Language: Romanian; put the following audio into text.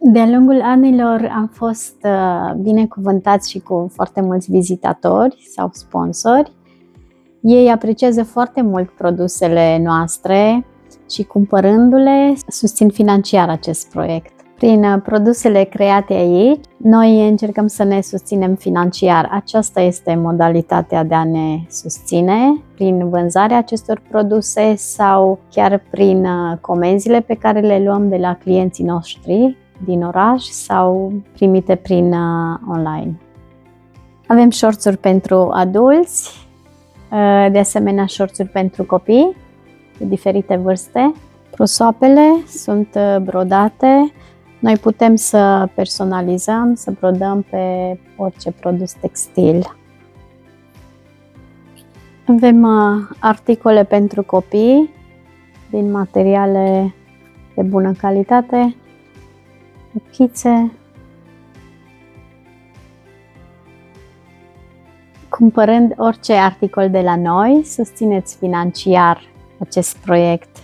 De-a lungul anilor am fost binecuvântați și cu foarte mulți vizitatori sau sponsori. Ei apreciază foarte mult produsele noastre și cumpărându-le susțin financiar acest proiect. Prin produsele create aici, noi încercăm să ne susținem financiar. Aceasta este modalitatea de a ne susține prin vânzarea acestor produse sau chiar prin comenzile pe care le luăm de la clienții noștri din oraș sau primite prin online. Avem shortsuri pentru adulți, de asemenea shortsuri pentru copii de diferite vârste. Prosoapele sunt brodate. Noi putem să personalizăm, să brodăm pe orice produs textil. Avem articole pentru copii din materiale de bună calitate, rochițe. Cumpărând orice articol de la noi, susțineți financiar acest proiect.